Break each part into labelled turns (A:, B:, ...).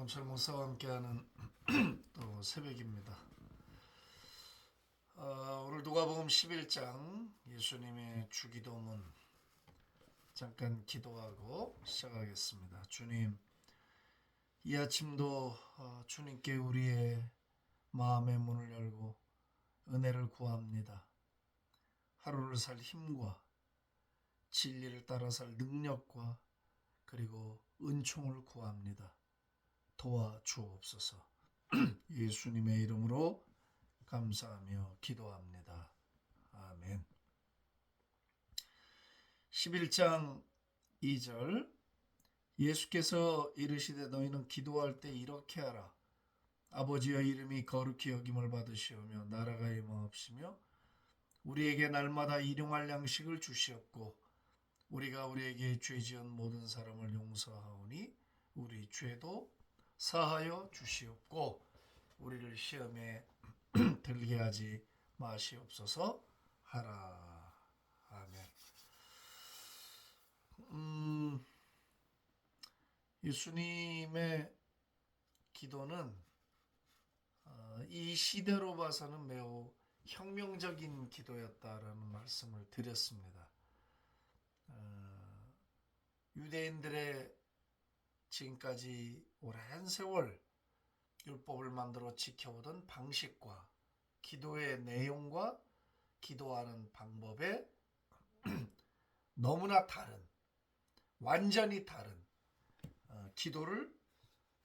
A: 강철 목사와 함께하는 또 새벽입니다. 오늘 누가복음 11장 예수님의 주기도문 잠깐 기도하고 시작하겠습니다. 주님, 이 아침도 주님께 우리의 마음의 문을 열고 은혜를 구합니다. 하루를 살 힘과 진리를 따라 살 능력과 그리고 은총을 구합니다. 도와주옵소서. 예수님의 이름으로 감사하며 기도합니다. 아멘. 11장 2절 예수께서 이르시되 너희는 기도할 때 이렇게 하라. 아버지여 이름이 거룩히 여김을 받으시오며 나라가 임하옵시며 우리에게 날마다 일용할 양식을 주시옵고 우리가 우리에게 죄 지은 모든 사람을 용서하오니 우리 죄도 사하여 주시옵고 우리를 시험에 들게 하지 마시옵소서 하라. 아멘. 예수님의 기도는 이 시대로 봐서는 매우 혁명적인 기도였다라는 말씀을 드렸습니다. 유대인들의 지금까지 오랜 세월 율법을 만들어 지켜오던 방식과 기도의 내용과 기도하는 방법에 너무나 다른, 완전히 다른 기도를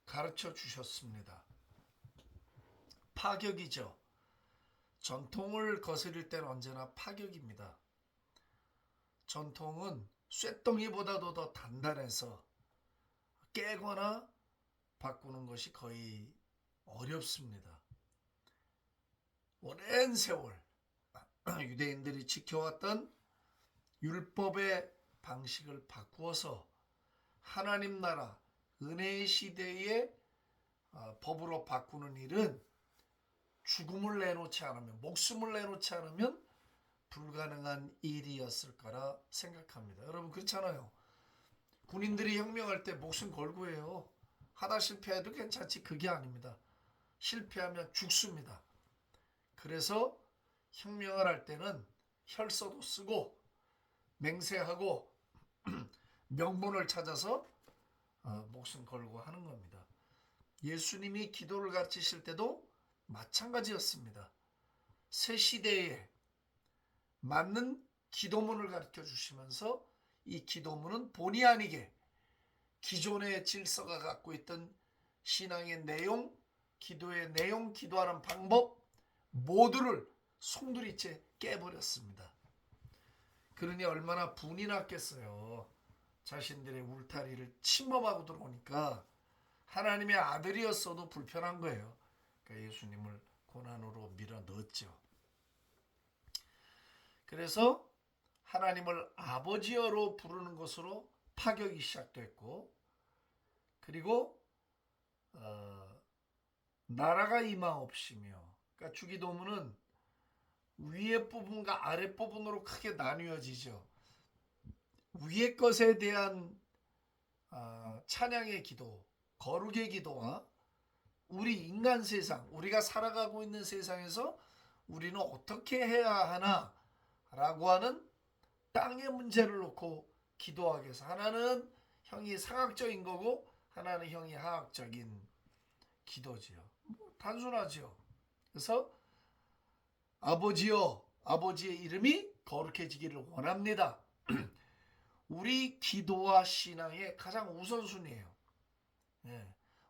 A: 가르쳐 주셨습니다. 파격이죠. 전통을 거스릴 때는 언제나 파격입니다. 전통은 쇳덩이보다도 더 단단해서 깨거나 바꾸는 것이 거의 어렵습니다. 오랜 세월 유대인들이 지켜왔던 율법의 방식을 바꾸어서 하나님 나라 은혜의 시대의 법으로 바꾸는 일은 죽음을 내놓지 않으면, 목숨을 내놓지 않으면 불가능한 일이었을 거라 생각합니다. 여러분 그렇잖아요. 군인들이 혁명할 때 목숨 걸고 해요. 하다 실패해도 괜찮지, 그게 아닙니다. 실패하면 죽습니다. 그래서 혁명을 할 때는 혈서도 쓰고 맹세하고 명분을 찾아서 목숨 걸고 하는 겁니다. 예수님이 기도를 가르치실 때도 마찬가지였습니다. 새 시대에 맞는 기도문을 가르쳐 주시면서 이 기도문은 본의 아니게 기존의 질서가 갖고 있던 신앙의 내용, 기도의 내용, 기도하는 방법 모두를 송두리째 깨버렸습니다. 그러니 얼마나 분이 났겠어요. 자신들의 울타리를 침범하고 들어오니까 하나님의 아들이었어도 불편한 거예요. 그러니까 예수님을 고난으로 밀어 넣었죠. 그래서 하나님을 아버지여로 부르는 것으로 파격이 시작됐고, 그리고 나라가 임하옵시며, 그러니까 주기도문은 위의 부분과 아래 부분으로 크게 나뉘어지죠. 위의 것에 대한 찬양의 기도, 거룩의 기도와 우리 인간 세상, 우리가 살아가고 있는 세상에서 우리는 어떻게 해야 하나 라고 하는 땅의 문제를 놓고 기도하기 위해서, 하나는 형이 상학적인 거고 하나는 형이 하학적인 기도지요. 단순하죠. 그래서 아버지여, 아버지의 이름이 거룩해지기를 원합니다. 우리 기도와 신앙의 가장 우선순위예요.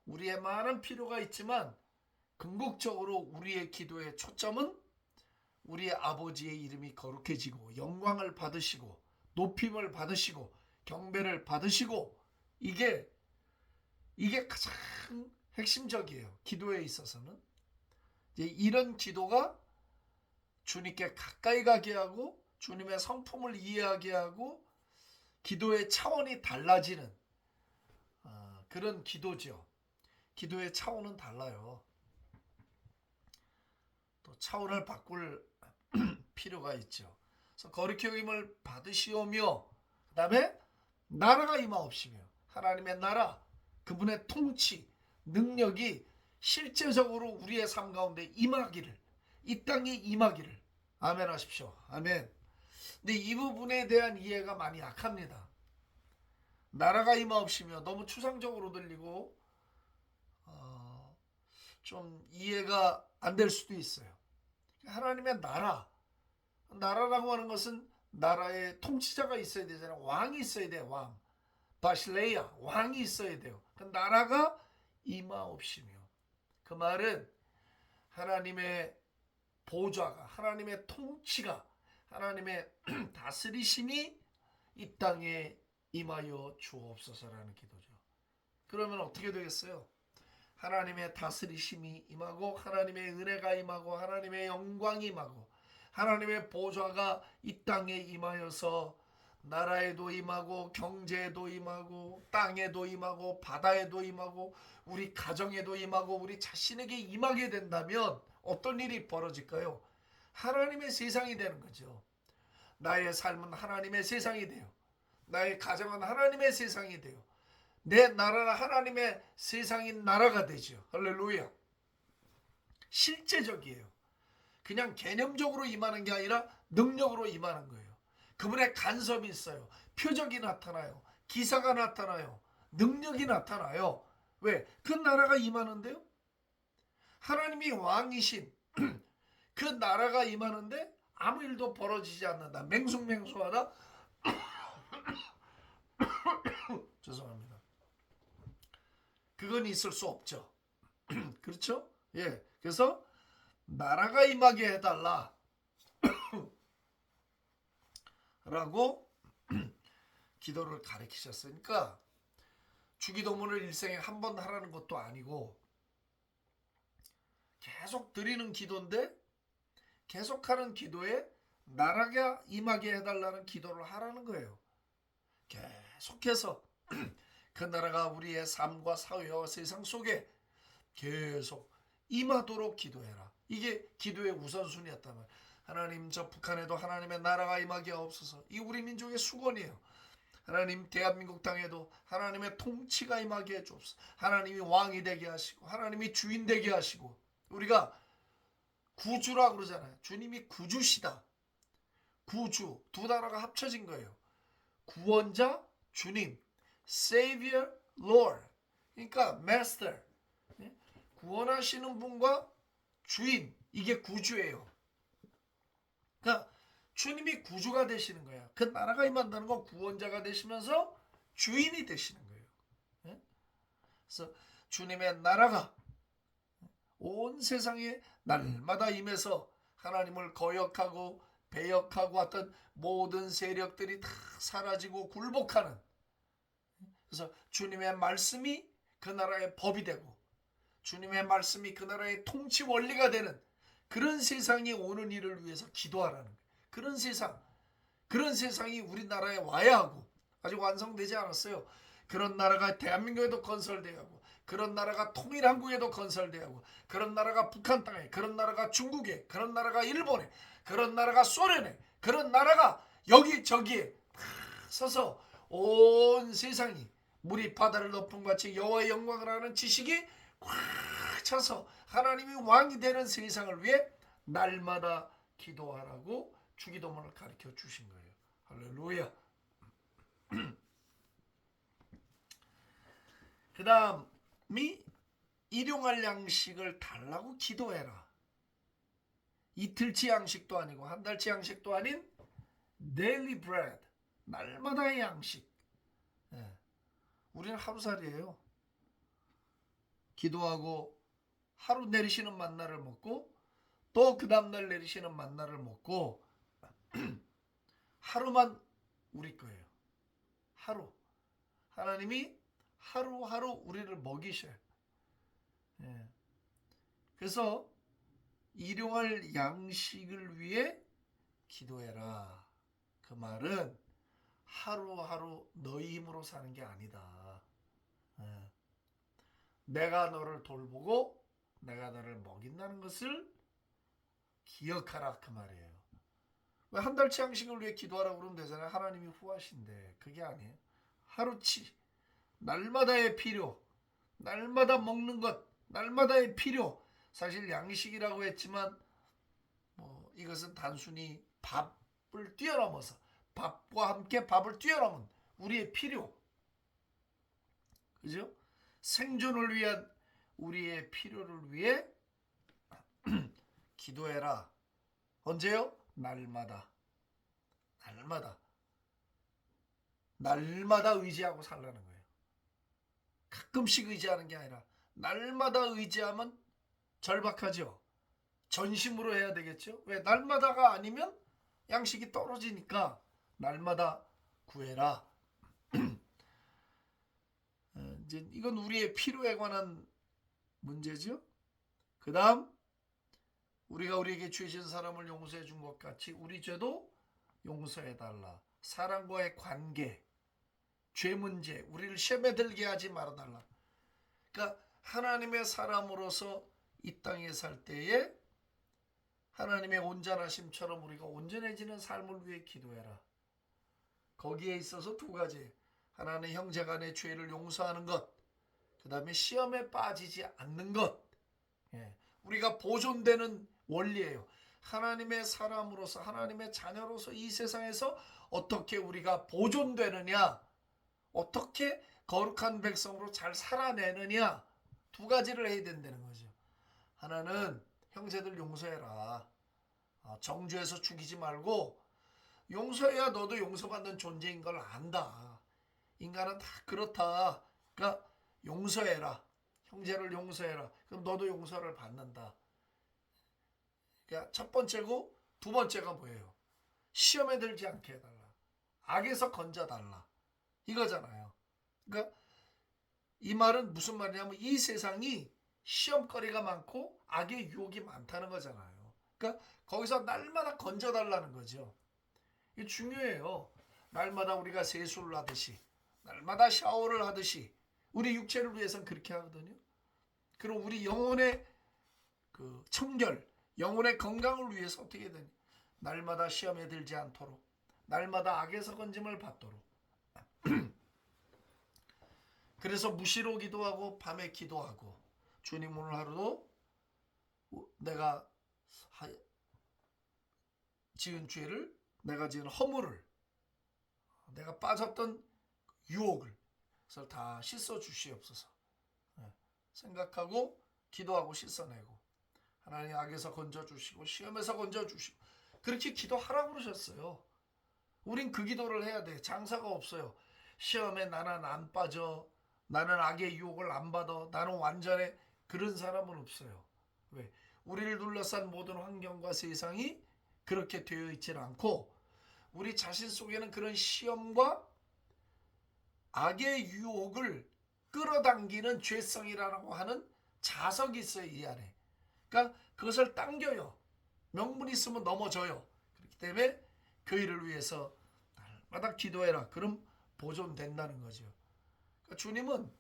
A: 우리의 많은 필요가 있지만 궁극적으로 우리의 기도의 초점은 우리의 아버지의 이름이 거룩해지고 영광을 받으시고 높임을 받으시고 경배를 받으시고, 이게 가장 핵심적이에요. 기도에 있어서는. 이제 이런 기도가 주님께 가까이 가게 하고 주님의 성품을 이해하게 하고 기도의 차원이 달라지는 그런 기도죠. 기도의 차원은 달라요. 또 차원을 바꿀 필요가 있죠. 그래서 거룩히 여김을 받으시오며, 그 다음에 나라가 임하옵시며, 하나님의 나라, 그분의 통치, 능력이 실제적으로 우리의 삶 가운데 임하기를, 이 땅에 임하기를. 아멘 하십시오. 아멘. 근데 이 부분에 대한 이해가 많이 약합니다. 나라가 임하옵시며 너무 추상적으로 들리고 좀 이해가 안 될 수도 있어요. 하나님의 나라라고 하는 것은 나라의 통치자가 있어야 되잖아요. 왕이 있어야 돼요. 왕. 바실레야, 왕이 있어야 돼요. 그 나라가 임하옵시며, 그 말은 하나님의 보좌가, 하나님의 통치가, 하나님의 다스리심이 이 땅에 임하여 주옵소서라는 기도죠. 그러면 어떻게 되겠어요? 하나님의 다스리심이 임하고, 하나님의 은혜가 임하고, 하나님의 영광이 임하고, 하나님의 보좌가 이 땅에 임하여서 나라에도 임하고, 경제에도 임하고, 땅에도 임하고, 바다에도 임하고, 우리 가정에도 임하고, 우리 자신에게 임하게 된다면 어떤 일이 벌어질까요? 하나님의 세상이 되는 거죠. 나의 삶은 하나님의 세상이 돼요. 나의 가정은 하나님의 세상이 돼요. 내 나라는 하나님의 세상인 나라가 되죠. 할렐루야. 실제적이에요. 그냥 개념적으로 임하는 게 아니라 능력으로 임하는 거예요. 그분의 간섭이 있어요. 표적이 나타나요. 기사가 나타나요. 능력이 나타나요. 왜? 그 나라가 임하는데요. 하나님이 왕이신 그 나라가 임하는데 아무 일도 벌어지지 않는다. 맹숭맹숭하다. 죄송합니다. 그건 있을 수 없죠. 그렇죠? 예. 그래서 나라가 임하게 해달라 라고 기도를 가르치셨으니까, 주기도문을 일생에 한 번 하라는 것도 아니고 계속 드리는 기도인데, 계속하는 기도에 나라가 임하게 해달라는 기도를 하라는 거예요. 계속해서 그 나라가 우리의 삶과 사회와 세상 속에 계속 임하도록 기도해라. 이게 기도의 우선순위였단 말이에요. 하나님, 저 북한에도 하나님의 나라가 임하게 하옵소서. 이 우리 민족의 수건이에요. 하나님, 대한민국 땅에도 하나님의 통치가 임하게 해주옵소서. 하나님이 왕이 되게 하시고, 하나님이 주인 되게 하시고, 우리가 구주라 그러잖아요. 주님이 구주시다. 구주, 두 단어가 합쳐진 거예요. 구원자, 주님, Savior, Lord. 그러니까 Master, 구원하시는 분과 주인, 이게 구주예요. 그러니까 주님이 구주가 되시는 거야. 그 나라가 임한다는 건 구원자가 되시면서 주인이 되시는 거예요. 그래서 주님의 나라가 온 세상에 날마다 임해서 하나님을 거역하고 배역하고 왔던 모든 세력들이 다 사라지고 굴복하는, 그래서 주님의 말씀이 그 나라의 법이 되고, 주님의 말씀이 그 나라의 통치 원리가 되는 그런 세상이 오는 일을 위해서 기도하라는 거예요. 그런 세상이 우리나라에 와야 하고, 아직 완성되지 않았어요. 그런 나라가 대한민국에도 건설되어야 하고, 그런 나라가 통일한국에도 건설되어야 하고, 그런 나라가 북한 땅에, 그런 나라가 중국에, 그런 나라가 일본에, 그런 나라가 소련에, 그런 나라가 여기저기에 서서 온 세상이 물이 바다를 덮은 같이 여호와의 영광을 하는 지식이 꽉 차서 하나님이 왕이 되는 세상을 위해 날마다 기도하라고 주기도문을 가르쳐 주신 거예요. 할렐루야. 그 다음이 일용할 양식을 달라고 기도해라. 이틀치 양식도 아니고 한 달치 양식도 아닌 daily bread, 날마다의 양식. 우리는 하루살이에요. 기도하고 하루 내리시는 만나를 먹고 또 그 다음날 내리시는 만나를 먹고 하루만 우리 거예요. 하루. 하나님이 하루하루 우리를 먹이셔요. 그래서 일용할 양식을 위해 기도해라. 그 말은 하루하루 너희 힘으로 사는 게 아니다. 내가 너를 돌보고 내가 너를 먹인다는 것을 기억하라, 그 말이에요. 왜 한 달치 양식을 위해 기도하라고 그러면 되잖아요. 하나님이 후하신데 그게 아니에요. 하루치, 날마다의 필요, 날마다 먹는 것, 날마다의 필요. 사실 양식이라고 했지만 이것은 단순히 밥을 뛰어넘어서, 밥과 함께 밥을 뛰어넘은 우리의 필요, 그죠? 생존을 위한 우리의 필요를 위해 기도해라. 언제요? 날마다. 날마다. 날마다 의지하고 살라는 거예요. 가끔씩 의지하는 게 아니라 날마다 의지하면 절박하죠. 전심으로 해야 되겠죠. 왜? 날마다가 아니면 양식이 떨어지니까 날마다 구해라. 이제 이건 우리의 필요에 관한 문제죠. 그 다음, 우리가 우리에게 죄진 사람을 용서해 준 것 같이 우리 죄도 용서해 달라. 사람과의 관계, 죄 문제, 우리를 시험에 들게 하지 말아 달라. 그러니까 하나님의 사람으로서 이 땅에 살 때에 하나님의 온전하심처럼 우리가 온전해지는 삶을 위해 기도해라. 거기에 있어서 두 가지. 하나는 형제간의 죄를 용서하는 것, 그 다음에 시험에 빠지지 않는 것. 우리가 보존되는 원리예요. 하나님의 사람으로서, 하나님의 자녀로서 이 세상에서 어떻게 우리가 보존되느냐, 어떻게 거룩한 백성으로 잘 살아내느냐, 두 가지를 해야 된다는 거죠. 하나는 형제들 용서해라. 정죄해서 죽이지 말고 용서해야 너도 용서받는 존재인 걸 안다. 인간은 다 그렇다. 그러니까 용서해라. 형제를 용서해라. 그럼 너도 용서를 받는다. 그러니까 첫 번째고, 두 번째가 뭐예요? 시험에 들지 않게 해달라. 악에서 건져달라. 이거잖아요. 그러니까 이 말은 무슨 말이냐면 이 세상이 시험거리가 많고 악의 유혹이 많다는 거잖아요. 그러니까 거기서 날마다 건져달라는 거죠. 이게 중요해요. 날마다 우리가 세수를 하듯이, 날마다 샤워를 하듯이 우리 육체를 위해서는 그렇게 하거든요. 그리고 우리 영혼의 그 청결, 영혼의 건강을 위해서 어떻게 되냐? 날마다 시험에 들지 않도록, 날마다 악에서 건짐을 받도록. 그래서 무시로 기도하고 밤에 기도하고, 주님 오늘 하루도 내가 지은 죄를, 내가 지은 허물을, 내가 빠졌던 유혹을 그래서 다 씻어 주시옵소서 생각하고 기도하고 씻어내고, 하나님 악에서 건져주시고 시험에서 건져주시고, 그렇게 기도하라고 그러셨어요. 우린 그 기도를 해야 돼. 장사가 없어요. 시험에 나는 안 빠져, 나는 악의 유혹을 안 받아, 나는 완전해, 그런 사람은 없어요. 왜? 우리를 둘러싼 모든 환경과 세상이 그렇게 되어 있지는 않고, 우리 자신 속에는 그런 시험과 악의 유혹을 끌어당기는 죄성이라고 하는 자석이 있어요, 이 안에. 그러니까 그것을 당겨요. 명분이 있으면 넘어져요. 그렇기 때문에 그 일을 위해서 날마다 기도해라. 그럼 보존된다는 거죠. 그러니까 주님은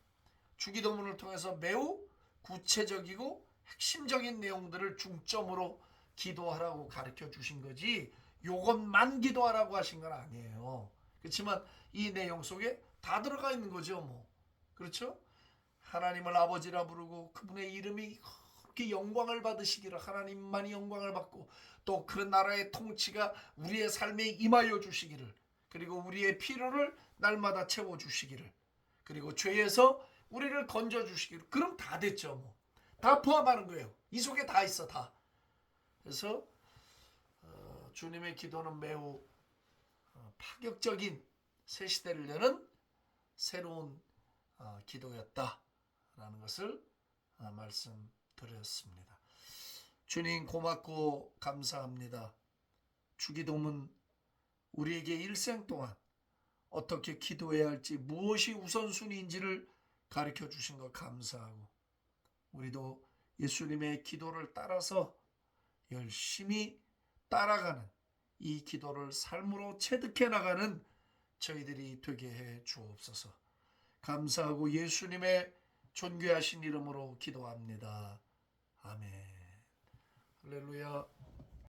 A: 주기도문을 통해서 매우 구체적이고 핵심적인 내용들을 중점으로 기도하라고 가르쳐 주신 거지, 요것만 기도하라고 하신 건 아니에요. 그렇지만 이 내용 속에 다 들어가 있는 거죠, 뭐. 그렇죠? 하나님을 아버지라 부르고 그분의 이름이 그렇게 영광을 받으시기를, 하나님만이 영광을 받고 또 그 나라의 통치가 우리의 삶에 임하여 주시기를, 그리고 우리의 필요를 날마다 채워 주시기를, 그리고 죄에서 우리를 건져 주시기를. 그럼 다 됐죠, 뭐. 다 포함하는 거예요. 이 속에 다 있어, 다. 그래서 주님의 기도는 매우 파격적인 새 시대를 여는 새로운 기도였다라는 것을 말씀드렸습니다. 주님 고맙고 감사합니다. 주기도문 우리에게 일생 동안 어떻게 기도해야 할지, 무엇이 우선순위인지를 가르쳐 주신 것 감사하고, 우리도 예수님의 기도를 따라서 열심히 따라가는, 이 기도를 삶으로 체득해 나가는 저희들이 되게 해 주옵소서. 감사하고 예수님의 존귀하신 이름으로 기도합니다. 아멘. 할렐루야.